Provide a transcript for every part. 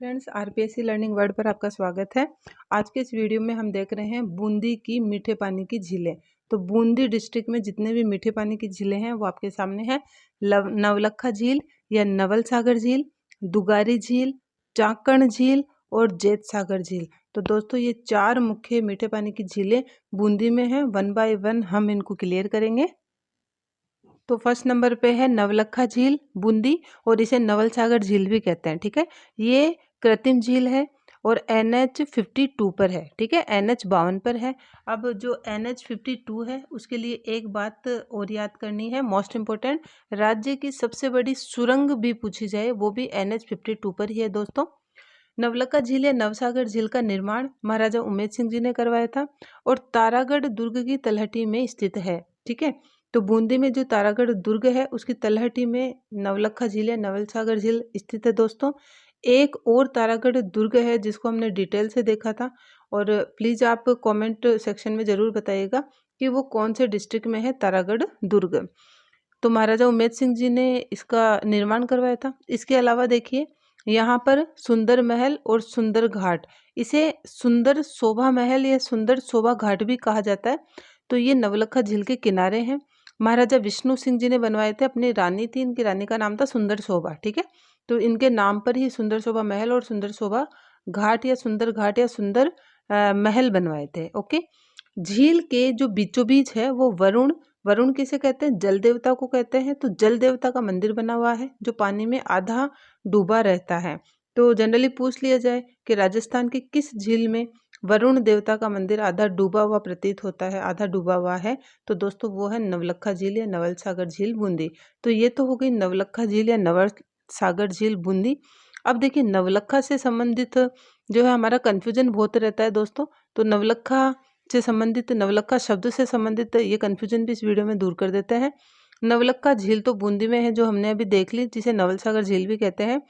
Friends, RPSC learning world पर आपका स्वागत है। आज के इस वीडियो में हम देख रहे हैं बूंदी की मीठे पानी की झीलें। तो बूंदी डिस्ट्रिक्ट में जितने भी मीठे पानी की झीलें हैं वो आपके सामने हैं। नवलखा झील या नवल सागर झील, दुगारी झील, चाकण झील और जेत सागर झील। तो दोस्तों, ये 4 मुख्य मीठे पानी की झीलें बूंदी में हैं। 1 बाय 1 हम इनको क्लियर करेंगे। तो फर्स्ट नंबर पे है नवलखा झील बूंदी, और इसे नवल सागर झील भी कहते हैं। ठीक है, ये कृत्रिम झील है और NH 52 पर है। ठीक है, NH 52 पर है। अब जो NH 52 है उसके लिए एक बात और याद करनी है, मोस्ट इम्पोर्टेंट, राज्य की सबसे बड़ी सुरंग भी पूछी जाए वो भी NH 52 पर ही है दोस्तों। नवलखा झील या नवसागर झील का निर्माण महाराजा उमेद सिंह जी ने करवाया था और तारागढ़ दुर्ग की तलहटी में स्थित है। ठीक है, तो बूंदी में जो तारागढ़ दुर्ग है उसकी तलहटी में नवलखा झील या नवल सागर झील स्थित है दोस्तों। एक और तारागढ़ दुर्ग है जिसको हमने डिटेल से देखा था, और प्लीज़ आप कमेंट सेक्शन में ज़रूर बताइएगा कि वो कौन से डिस्ट्रिक्ट में है तारागढ़ दुर्ग। तो महाराजा उमेद सिंह जी ने इसका निर्माण करवाया था। इसके अलावा देखिए, यहाँ पर सुंदर महल और सुंदर घाट, इसे सुंदर शोभा महल या सुंदर शोभा घाट भी कहा जाता है। तो ये नवलखा झील के किनारे हैं। महाराजा विष्णु सिंह जी ने बनवाए थे, अपनी रानी थी, इनकी रानी का नाम था सुंदर शोभा। ठीक है, तो इनके नाम पर ही सुंदर शोभा महल और सुंदर शोभा घाट या सुंदर महल बनवाए थे। ओके, झील के जो बीचों बीच है वो वरुण, वरुण किसे कहते हैं? जल देवता को कहते हैं। तो जल देवता का मंदिर बना हुआ है जो पानी में आधा डूबा रहता है। तो जनरली पूछ लिया जाए कि राजस्थान की किस झील में वरुण देवता का मंदिर आधा डूबा हुआ प्रतीत होता है, आधा डूबा हुआ है, तो दोस्तों वो है नवलखा झील या नवल सागर झील बूंदी। तो ये तो हो गई नवलखा झील या नवल सागर झील बूंदी। अब देखिए, नवलखा से संबंधित जो है हमारा कन्फ्यूजन बहुत रहता है दोस्तों। तो नवलखा से संबंधित, नवलखा शब्द से संबंधित ये कन्फ्यूजन भी इस वीडियो में दूर कर देते हैं। नवलखा झील तो बूंदी में है जो हमने अभी देख ली, जिसे नवल सागर झील भी कहते हैं।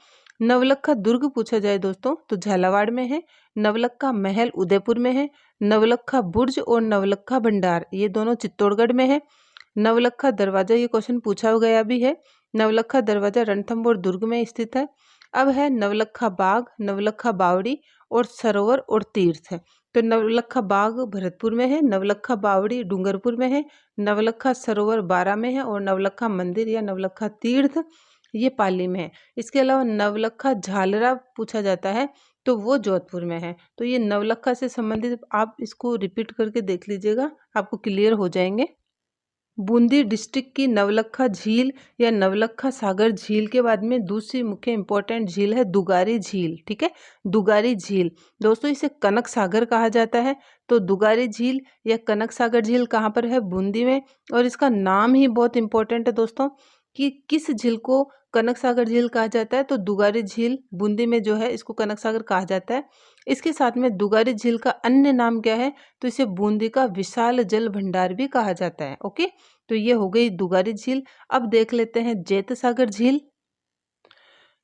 नवलखा दुर्ग पूछा जाए दोस्तों तो झालावाड़ में है। नवलखा महल उदयपुर में है। नवलखा बुर्ज और नवलखा भंडार ये दोनों चित्तौड़गढ़ में है। नवलखा दरवाजा, ये क्वेश्चन पूछा गया भी है। नवलखा दरवाजा रणथंभौर दुर्ग में स्थित है। अब है नवलखा बाग, नवलखा बावड़ी और सरोवर और तीर्थ है। तो नवलखा बाग भरतपुर में है, नवलखा बावड़ी डूंगरपुर में है, नवलखा सरोवर बारा में है और नवलखा मंदिर या नवलखा तीर्थ ये पाली में है। इसके अलावा नवलखा झालरा पूछा जाता है तो वो जोधपुर में है। तो ये नवलखा से संबंधित आप इसको रिपीट करके देख लीजिएगा, आपको क्लियर हो जाएंगे। बूंदी डिस्ट्रिक्ट की नवलखा झील या नवलखा सागर झील के बाद में दूसरी मुख्य इंपॉर्टेंट झील है दुगारी झील। ठीक है, दुगारी झील दोस्तों, इसे कनक सागर कहा जाता है। तो दुगारी झील या कनक सागर झील कहाँ पर है? बूंदी में। और इसका नाम ही बहुत इंपॉर्टेंट है दोस्तों कि किस झील को कनक सागर झील कहा जाता है। तो दुगारी झील बूंदी में जो है इसको कनक सागर कहा जाता है। इसके साथ में दुगारी झील का अन्य नाम क्या है? तो इसे बूंदी का विशाल जल भंडार भी कहा जाता है। ओके, तो ये हो गई दुगारी झील। अब देख लेते हैं जेत सागर झील।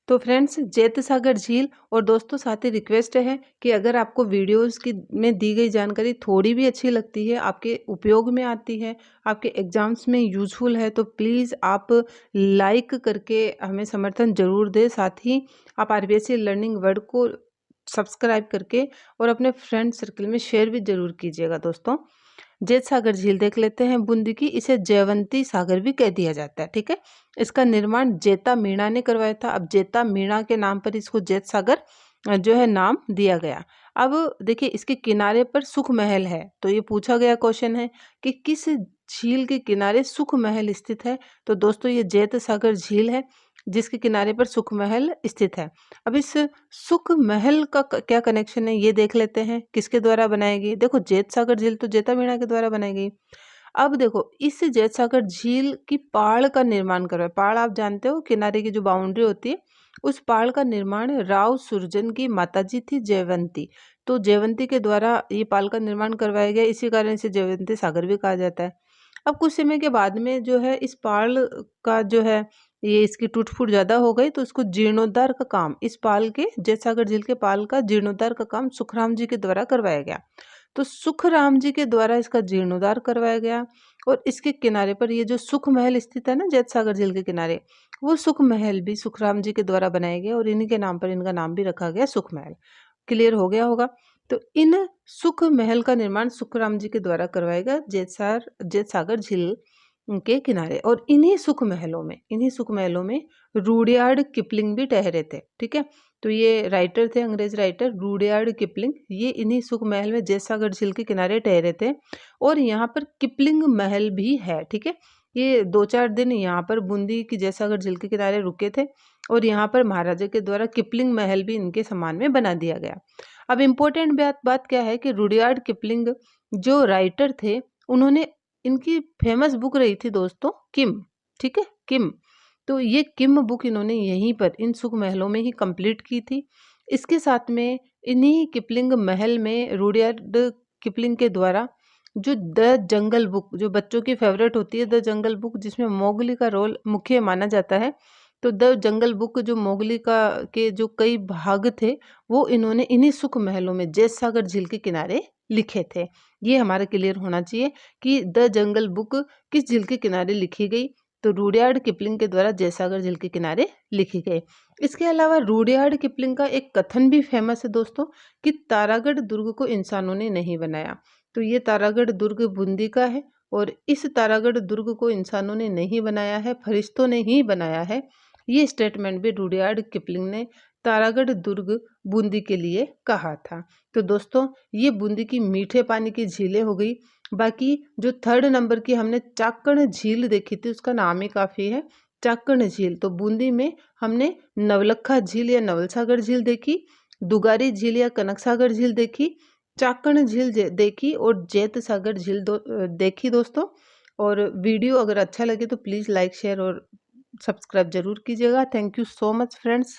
तो फ्रेंड्स, जेत सागर झील, और दोस्तों साथ ही रिक्वेस्ट है कि अगर आपको वीडियोस की में दी गई जानकारी थोड़ी भी अच्छी लगती है, आपके उपयोग में आती है, आपके एग्जाम्स में यूजफुल है, तो प्लीज़ आप लाइक करके हमें समर्थन जरूर दें। साथ ही आप आरपीएससी लर्निंग वर्ल्ड को सब्सक्राइब करके और अपने फ्रेंड सर्कल में शेयर भी जरूर कीजिएगा दोस्तों। जेत सागर झील देख लेते हैं बूंदी की। इसे जयवंती सागर भी कह दिया जाता है। ठीक है, इसका निर्माण जेता मीणा ने करवाया था। अब जेता मीणा के नाम पर इसको जेत सागर जो है नाम दिया गया। अब देखिए, इसके किनारे पर सुख महल है। तो ये पूछा गया क्वेश्चन है कि किस झील के किनारे सुख महल स्थित है। तो दोस्तों, ये जेत सागर झील है जिसके किनारे पर सुख महल स्थित है। अब इस सुख महल का क्या कनेक्शन है ये देख लेते हैं, किसके द्वारा बनाई गई। देखो, जेत सागर झील तो जेता मीणा के द्वारा बनाई गई। अब देखो, इस जेत सागर झील की पाड़ का निर्माण करवाया। पाड़ आप जानते हो, किनारे की जो बाउंड्री होती है, उस पाड़ का निर्माण राव सुरजन की माताजी थी जयवंती। तो जयवंती के द्वारा ये पाल का निर्माण करवाया गया, इसी कारण इसे जयवंती सागर भी कहा जाता है। अब कुछ समय के बाद में जो है इस पाल का जो है ये इसकी टूट फूट ज्यादा हो गई, तो इसको जीर्णोद्धार का काम, इस पाल के जेत सागर झील के पाल का जीर्णोद्धार का काम सुखराम जी के द्वारा करवाया गया। तो सुखराम जी के द्वारा इसका जीर्णोद्धार करवाया गया। और इसके किनारे पर ये जो सुख महल स्थित है ना जेत सागर झील के किनारे, वो सुख महल भी सुखराम जी के द्वारा बनाए गए और इन्हीं के नाम पर इनका नाम भी रखा गया सुख महल। क्लियर हो गया होगा। तो इन सुख महल का निर्माण सुखराम जी के द्वारा करवाया गया जेत सागर झील के किनारे। और इन्हीं सुख महलों में रूडयार्ड किपलिंग भी ठहरे थे। ठीक है, तो ये राइटर थे, अंग्रेज राइटर रूडयार्ड किपलिंग। ये इन्हीं सुख महल में जेत सागर झील के किनारे ठहरे थे। और यहाँ पर किपलिंग महल भी है। ठीक है, ये 2-4 दिन यहाँ पर बूंदी की जेत सागर झील के किनारे रुके थे और यहाँ पर महाराजा के द्वारा किपलिंग महल भी इनके सम्मान में बना दिया गया। अब इम्पोर्टेंट बात क्या है कि रुडयार्ड किपलिंग जो राइटर थे, उन्होंने इनकी फेमस बुक रही थी दोस्तों किम। ठीक है, किम। तो ये किम बुक इन्होंने यहीं पर इन सुख महलों में ही कंप्लीट की थी। इसके साथ में इन्हीं किपलिंग महल में रुडयार्ड किपलिंग के द्वारा जो द जंगल बुक, जो बच्चों की फेवरेट होती है द जंगल बुक, जिसमें मोगली का रोल मुख्य माना जाता है, तो द जंगल बुक जो मोगली का के जो कई भाग थे वो इन्होंने इन्हीं सुख महलों में जेत सागर झील के किनारे लिखे थे। ये हमारा क्लियर होना चाहिए कि द जंगल बुक किस झील के किनारे लिखी गई, तो रुडयार्ड किपलिंग के द्वारा जेत सागर झील के किनारे लिखी गई। इसके अलावा रुडयार्ड किपलिंग का एक कथन भी फेमस है दोस्तों कि तारागढ़ दुर्ग को इंसानों ने नहीं बनाया। तो ये तारागढ़ दुर्ग बूंदी का है और इस तारागढ़ दुर्ग को इंसानों ने नहीं बनाया है, फरिश्तों ने ही बनाया है। ये स्टेटमेंट भी रुडयार्ड किपलिंग ने तारागढ़ दुर्ग बूंदी के लिए कहा था। तो दोस्तों ये बूंदी की मीठे पानी की झीलें हो गई। बाकी जो 3rd नंबर की हमने चाकण झील देखी थी उसका नाम ही काफ़ी है, चाकण झील। तो बूंदी में हमने नवलखा झील या नवलसागर झील देखी, दुगारी झील या कनक सागर झील देखी, चाकण झील देखी और जेत सागर झील देखी दोस्तों। और वीडियो अगर अच्छा लगे तो प्लीज़ लाइक शेयर और सब्सक्राइब जरूर कीजिएगा। Thank you so much friends.